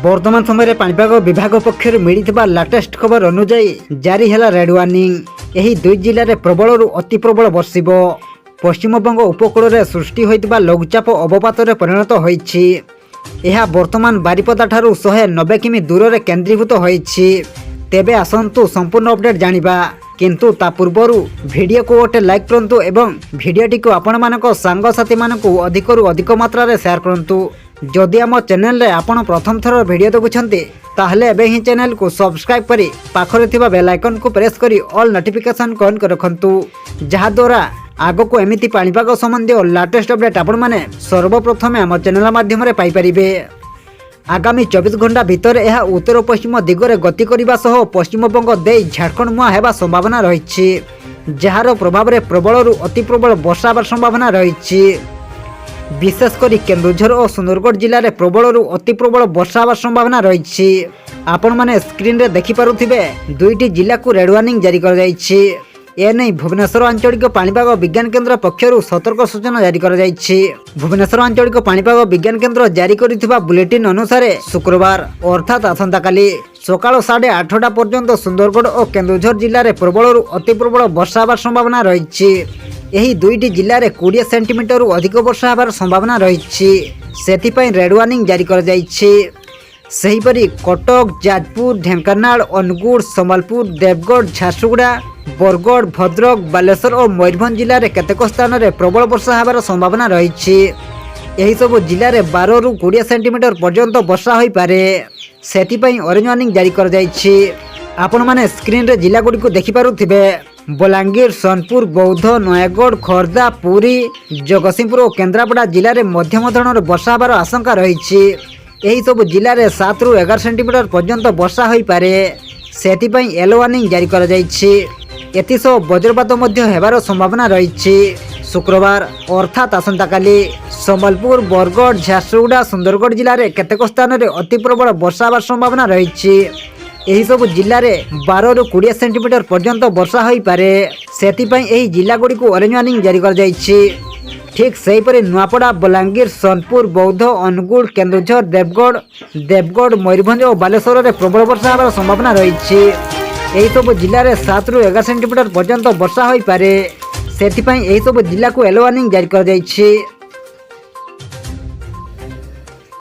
वर्तमान समय पाणीपाग विभाग पक्षर मिलता लाटेस्ट खबर अनुजाई जारी है रेड वार्निंग। यही दुई जिले में प्रबल अति प्रबल बर्षिब। पश्चिमबंग उपकूल में सृष्टि होता लघुचाप अवपात परिणत होती। यह वर्तमान बारिपदा ठारू 190 किमी दूर में केन्द्रीभूत होती। तेबे आसंतु संपूर्ण अपडेट जानिबा, किंतु ता पूर्वरु वीडियो को गोटे लाइक करंतु एवं वीडियोटी को आपण मानक सांगसाथी मानकु अधिकरु अधिक मात्रा रे शेयर करंतु। जदि आम चैनल रे आपण प्रथम थर वीडियो देखुछंती ताहले एबे ही चैनल को सब्सक्राइब करी पाखरे थिबा बेल आइकन को प्रेस करी ऑल नोटिफिकेशन ऑन कर रखंतु, जहा द्वारा आगो को एमिति पाणीपाग संबंधी लेटेस्ट अपडेट आपण माने सर्वप्रथम आम चैनल माध्यम रे पाई परिबे। आगामी 24 घंटा भितर यह उत्तर पश्चिम दिगरे गति करने सह पश्चिमबंग दे झारखंड मुहां हेबा संभावना रही, जार प्रभाव में प्रबल अति प्रबल वर्षा होबार संभावना रही। विशेषकर केन्दुझर और सुंदरगढ़ जिले में प्रबल अति प्रबल वर्षा होबार संभावना रही। आपण माने स्क्रीन रे देखि पारुथिबे दुईटी जिला को रेड वार्निंग जारी कर जायछि। एने भुवनेश्वर आंचलिक पाणीपाग विज्ञान केन्द्र पक्षर सतर्क सूचना जारी कर जायछि। भुवनेश्वर आंचलिक पाणीपाग विज्ञान केन्द्र जारी करिथिबा बुलेटिन अनुसार शुक्रवार अर्थात आसंता काली सकाळ 8:30 पर्यंत सुंदरगढ़ और केन्दुझर जिले में प्रबल अति प्रबल वर्षा होबार संभावना रही। यही दुईटी जिले में 20 सेंटीमीटर अधिक वर्षा होबार संभावना रही, सेथिपई रेड वार्निंग जारी कर जायछि। सेहीपरि कटक, जाजपुर, ढेंकानाल, अनुगुड़, संबलपुर, देवगढ़, झारसुगुड़ा, बरगढ़, भद्रक, बालेश्वर और मयूरभंज जिले में केतेक स्थान में प्रबल वर्षा होबार संभावना रही। यही सब जिले में 12 ରୁ 20 सेंटीमीटर पर्यंत वर्षा हो पारे, सेथिपई ऑरेंज वार्निंग जारी कर जायछि। आपण माने स्क्रीन रे जिला गुडी को देखि पारुथिबे बलांगीर, सोनपुर, बौद्ध, नयागढ़, खोर्धा, पुरी, जगतसिंहपुर और केन्द्रापड़ा जिले में मध्यम धरणर वर्षा होबार आशंका रही। यही सब जिले में 7 ରୁ 11 सेंटीमीटर पर्यंत वर्षा हो पारे, सेथिपई येलो वार्निंग जारी कर जायछि। एतिसह वज्रपात मध्य हेबार संभावना रही। शुक्रवार अर्थात आसंता काली संबलपुर, बरगढ़, झारसुगुड़ा, सुंदरगढ़ जिले में केतेक स्थान में अति प्रबल वर्षा होबार संभावना रही। यही सब जिले में 12 ରୁ 20 सेंटीमीटर पर्यंत वर्षा हो पारे, सेथिपई एही जिला गुडी को ऑरेंज वार्निंग जारी कर जायछि। ठीक सेहीपरि नुआपड़ा, बलांगीर, सोनपुर, बौद्ध, अनुगुड़, केन्दुझर, देवगढ़, मयूरभंज और बालेश्वर में प्रबल वर्षा होबार संभावना रही। यही सब जिले में 7 ରୁ 11 सेंटीमीटर पर्यंत वर्षा हो पारे, सेथिपई एही सब जिला को येलो वार्निंग जारी कर जायछि।